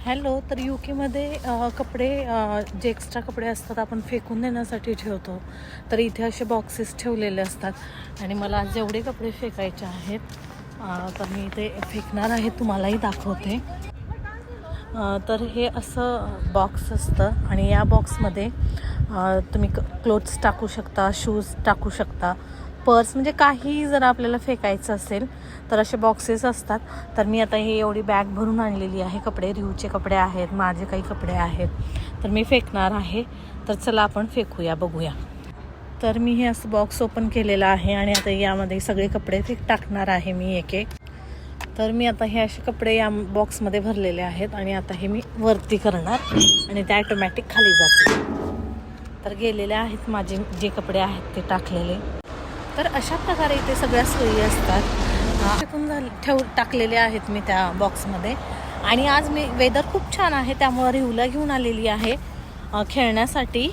Hello. तर UK मध्ये कपडे जे एक्स्ट्रा कपडे असतात आपण फेकून देण्यासाठी ठेवतो. तर इथे असे बॉक्सेस ठेवलेले असतात आणि मला जेवढे कपडे फेकायचे आहेत तर मी इथे फेकणार आहे, तुम्हालाही दाखवते. तर हे असं बॉक्स असतं आणि या बॉक्समध्ये तुम्ही क्लोथ्स टाकू शकता, शूज टाकू शकता, पर्स, म्हणजे काही जर आपल्याला फेकायचं असेल तर असे बॉक्सेस असतात. तर मी आता ही एवढी बॅग भरून आणलेली आहे. कपडे, रिहूचे कपडे आहेत, माझे काही कपडे आहेत, तर मी फेकणार आहे. तर चला आपण फेकूया, बघूया. तर मी हे असं बॉक्स ओपन केलेलं आहे आणि आता यामध्ये सगळे कपडे टाकणार आहे मी एक एक. तर मी आता हे असे कपडे या बॉक्समध्ये भरलेले आहेत आणि आता हे मी वरती करणार आणि ते ऑटोमॅटिक खाली जाते. तर गेलेले आहेत माझे जे कपडे आहेत ते टाकलेले. तर अशा प्रकारे इथे सगळ्या सोयी असतात. टाकलेले आहेत मी त्या बॉक्समध्ये. आणि आज मी वेदर खूप छान आहे त्यामुळे रिहूला घेऊन आलेली आहे खेळण्यासाठी.